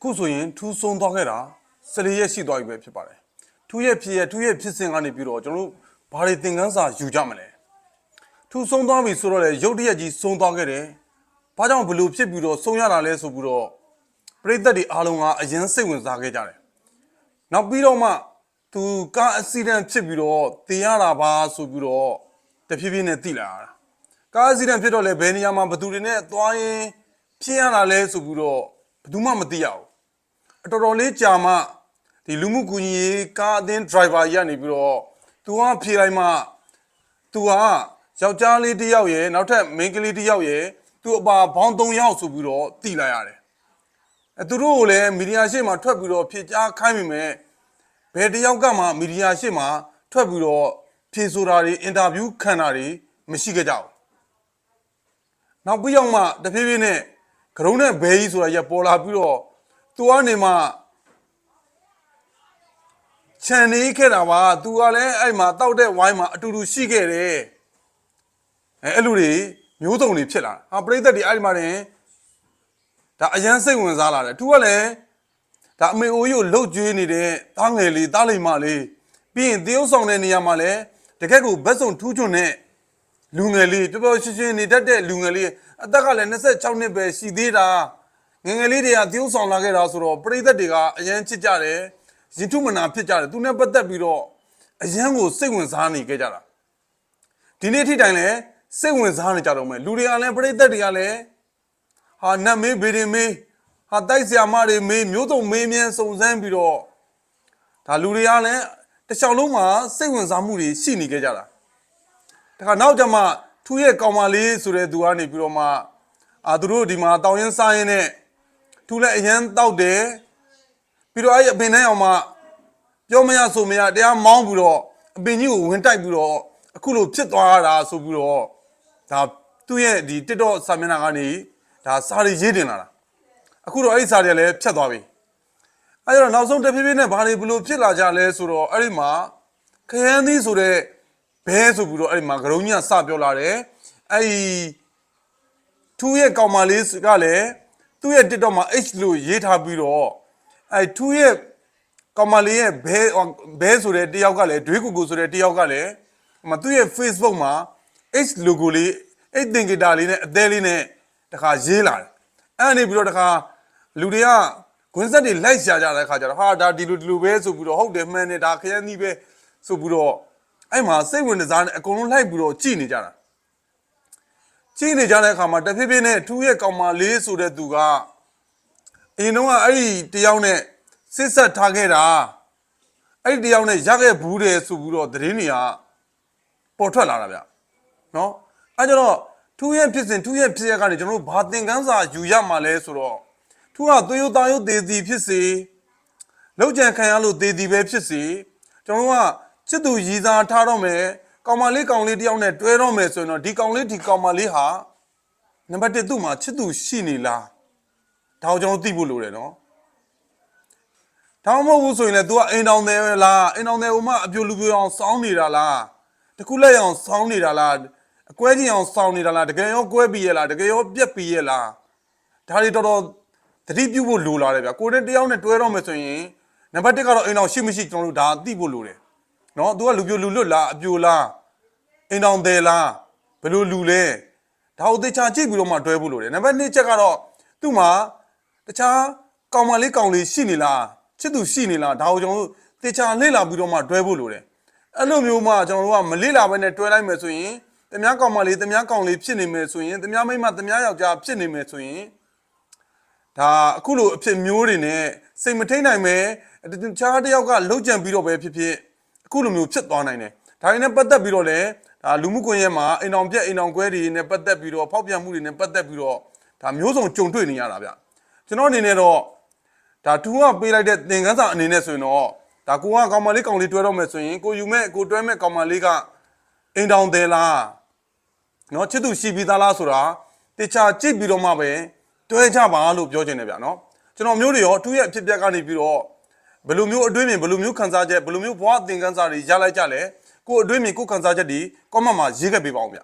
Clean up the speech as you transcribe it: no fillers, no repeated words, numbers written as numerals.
အခုဆိုရင်ထူးဆုံးသွားခဲ့တာ14ရက်ရှိသွားပြီပဲဖြစ်ပါတယ်ထူးရဲ့ဖြစ်စဉ်ကနေပြီးတော့ကျွန်တော်တို့ဘာတွေသင်ခန်းစာယူကြမလဲထူးဆုံးသွားပြီဆိုတော့လေရုတ်တရက်ကြီးဆုံးသွားခဲ့တယ်ဘာကြောင့်ဘလို့ဖြစ်ပြီးတော့ဆုံးရတာလဲဆိုပြီးတော့ပရိသတ်တွေအားလုံးကအရင်စိတ်ဝင်စားခဲ့ကြတယ်နောက်ပြီးတော့မှသူကားအက်ဆီဒန့်ဖြစ်ပြီးတော့တင်ရတာပါဆိုပြီးတော့တဖြည်းဖြည်းနဲ့သိလာတာကားအက်ဆီဒန့်ဖြစ်တော့လေဘယ်နေရာမှာဘသူတွေနဲ့သွားရင်ဖြစ်ရတာလဲဆိုပြီးတော့ဘယ်သူမှမသိရဘူးတော်တော်လေးကြာမှဒီလူမှုကူညီရေးကားအသင်း driver ကြီးကနေပြီးတော့သူကဖြေလိုက်မှသူကယောက်ျားလေးတစ်ယောက်ရယ်နောက်ထပ်မိန်းကလေးတစ်ယောက်ရယ်သူအပါဘောင်း3ယောက်ဆိုပြီးတော့သိလိုက်ရတယ်သူတို့ကိုလည်းမီဒီယာရှေ့မှာထွက်ပြီးတော့ဖြေကြားခိုင်းမိမယ်ဘယ်တစ်ယောက်ကမှမီဒီယာရှေ့မှာထွက်ပြီးတော့ဖြေဆိုတာတွေအင်တာဗျူးခံတာတွေမရှိကြဘူးနောက်ပြီးတော့မှတဖြည်းဖြည်းနဲ့ကရုံးနဲ့ဘဲကြီးဆိုတာရပေါ်လာပြီးတော့သူကနေမှခြံနေခဲ့တာပါသူကလည်းအဲ့မှာတောက်တဲ့ဝိုင်းမှာအတူတူရှိခဲ့တယ်အဲ့လိုတွေမျိုးစုံတွေဖြစ်လာတာပရိသတ်တွေအဲ့ဒီမှာတင်ဒါအရန်စိတ်ဝင်စားလာတယ်သူကလည်းဒါအမေအိုကြီးကိုလှုပ်ကြွေးနေတဲ့တားငယ်လေးတားလိမ္မာလေးပြီးရင်တရုပ်ဆောင်တဲ့နေရာမှာလည်းတကယ့်ကိုဘက်စုံထူးချွန်တဲ့လူငယ်လေးပျော်ပျော်ရွှင်ရွှင်နေတတ်တဲ့လူငယ်လေးအသက်ကလည်း26နှစ်ပဲရှိသေးတာငယ်ငယ်လေးတွေကတရုပ်ဆောင်လာခဲ့တာဆိုတော့ပရိသတ်တွေကအရန်ချစ်ကြတယ်ရင်ထုမနာဖြစ်ကြတယ်သူနဲ့ပတ်သက်ပြီးတော့အရန်ကိုစိတ်ဝင်စားနေကြတာဒီနေ့ထိတိုင်လည်းစိတ်ဝင်စားနေကြတော့မယ်လူတွေကလည်းပရိသတ်တွေကလည်းဟာနတ်မေးဗေဒင်မေးဟာတိုက်ဆရာမတွေမေးမျိုးစုံမေးမြန်းစုံစမ်းပြီးတော့ဒါလူတွေကလည်းတစ်လျှောက်လုံးမှာစိတ်ဝင်စားမှုတွေရှိနေကြတာဒါခါနောက်ကျမှထူးရဲ့ကောင်မလေးဆိုတဲ့သူကနေပြီးတော့မှသူတို့ဒီမှာတောင်းရင်စားရင်နဲ့ထူးလည်းအရန်တောက်တယ်ပြီးတော့အဲ့အပင်ထဲအောင်မှပြောမရဆိုမရတရားမောင်းပြီးတော့အပင်ကြီးကိုဝင်တိုက်ပြီးတော့အခုလိုဖြစ်သွားတာဆိုပြီးတော့ဒါသူ့ရဲ့ဒီ TikTok စာမျက်နှာကနေဒါစာရီရေးတင်လာတာအခုတော့အဲ့ဒီစာတွေလည်းဖြတ်သွားပြီအဲ့တော့နောက်ဆုံးတဖြည်းဖြည်းနဲ့ဘာတွေဘလို့ဖြစ်လာကြလဲဆိုတော့အဲ့ဒီမှာခရမ်းသီးဆိုတဲ့ဘဲဆိုပြီးတော့အဲ့ဒီမှာဂရုံကြီးကစပြောလာတယ်အဲ့ဒီထူးရဲ့ကောင်မလေးကလည်းသူ့ရဲ့ TikTok မှာ H လို့ရေးထားပြီးတော့အဲ့ထူးရဲ့ကောင်မလေးရဲ့ဘဲဆိုတဲ့တယောက်ကလည်းဒွေးကူကူဆိုတဲ့တယောက်ကလည်းသူ့ရဲ့ Facebook မှာ H logo လေး H သင်္ကေတလေးနဲ့အသေးလေးနဲ့တခါရေးလာတယ်အဲ့နေပြီးတော့တခါလူတွေကဂွန်းဆက်တွေလိုက်ရှာကြတဲ့ခါကျတော့ဟာဒါဒီလိုပဲဆိုပြီးတော့ဟုတ်တယ်မှန်တယ်ဒါခရမ်းသီးပဲဆိုပြီးတော့အဲ့မှာစိတ်ဝင်စားနေအကုန်လုံးလိုက်ပြီးတော့ကြည်နေကြတာကြည်နေကြတဲ့အခါမှာတဖြည်းဖြည်းနဲ့ထူးရဲ့ကောင်မလေးဆိုတဲ့သူကအရင်တော့အဲ့ဒီတယောက်နဲ့စစ်ဆက်ထားခဲ့တာအဲ့ဒီတယောက်နဲ့ရခဲ့ဘူးတယ်ဆိုပြီးတော့သတင်းတွေကပေါ်ထွက်လာတာဗျနော်အဲ့ကြတော့ထူးရဲ့ဖြစ်ရကနေကျွန်တော်တို့ဘာသင်ခန်းစာယူရမှာလဲဆိုတော့ထူးကသွေးရိုးသားရိုးသေးသည်ဖြစ်စေလောက်ကြံခံရလို့သေးသည်ပဲဖြစ်စေကျွန်တော်တို့ကချစ်သူရည်စားထားတော့မယ်ကောင်မလေးတယောက်နဲ့တွဲတော့မယ်ဆိုရင်တော့ဒီကောင်မလေးဟာနံပါတ်1သူ့မှာချစ်သူရှိနေလားဒါကိုကျွန်တော်သိဖို့လိုတယ်နော်ဒါမှမဟုတ်ဘူးဆိုရင်လည်း तू ကအိမ်တောင်တယ်လားအိမ်တောင်တယ်ဟိုမှအပြိုလူပြိုအောင်စောင်းနေတာလားတခုလက်အောင်စောင်းနေတာလားအကွဲကြီးအောင်စောင်းနေတာလားတကယ်ရောကွဲပြီးရလားတကယ်ရောပြက်ပြီးရလားဒါတွေတော်တော်သတိပြုဖို့လိုလာတယ်ဗျကိုယ်နဲ့တယောက်နဲ့တွဲတော့မယ်ဆိုရင်နံပါတ်1ကတော့အိမ်တောင်ရှိမရှိကျွန်တော်တို့ဒါသိဖို့လိုတယ်နော် तू ကလူပြိုလူလွတ်လားအပြိုလားအိမ်တောင်တယ်လားဘယ်လိုလူလဲဒါကိုသေချာကြည့်ပြီးတော့မှတွဲဖို့လိုတယ်နံပါတ်2ချက်ကတော့သူ့မှာတခြားကောင်မလေးရှိနေလားချစ်သူရှိနေလားဒါကိုကျွန်တော်တို့သေချာလေ့လာပြီးတော့မှတွဲဖို့လိုတယ်အဲ့လိုမျိုးမှကျွန်တော်တို့ကမလေ့လာဘဲနဲ့တွဲလိုက်မယ်ဆိုရင်တမ ्या ကောင်မလေးဖြစ်နေမယ်ဆိုရင်တမ ्या မိန်းမတမ ्या ယောက်ျားဖြစ်နေမယ်ဆိုရင်ဒါအခုလိုအဖြစ်မျိုးတွေနဲ့စိတ်မထိန်နိုင်မယ်တခြားတစ်ယောက်ကလှုပ်ကြံပြီးတော့ပဲဖြစ်အခုလိုမျိုးဖြစ်သွားနိုင်တယ်ဒါတွေနဲ့ပတ်သက်ပြီးတော့လည်းဒါလူမှုကွန်ရက်မှာအိမ်အောင်ပြက်အိမ်အောင်ကွဲတွေနဲ့ပတ်သက်ပြီးတော့ဖောက်ပြန်မှုတွေနဲ့ပတ်သက်ပြီးတော့ဒါမျိုးစုံကြုံတွေ့နေရတာဗျကျွန်တော်အနေနဲ့တော့ဒါထူးကပေးလိုက်တဲ့သင်ခန်းစာအနေနဲ့ဆိုရင်တော့ဒါကိုကကောင်မလေးတွဲတော့မယ်ဆိုရင်ကိုယူမဲ့ကိုတွဲမဲ့ကောင်မလေးကအိမ်တောင်တယ်လားနော်ချစ်သူရှိပြီးသားလားဆိုတာတေချာကြည့်ပြီးတော့မှပဲတွဲကြပါလို့ပြောချင်တယ်ဗျနော်ကျွန်တော်မျိုးတွေရောထူးရဲ့အဖြစ်ပြက်ကနေပြီးတော့ဘယ်လိုမျိုးအတွင်းမြင်ဘယ်လိုမျိုးခံစားချက်ဘယ်လိုမျိုးဘဝသင်ခန်းစာတွေရလိုက်ကြလဲကိုအတွင်းမြင်ကိုခံစားချက်တွေ comment မှာရေးခဲ့ပေးပါဦးဗျ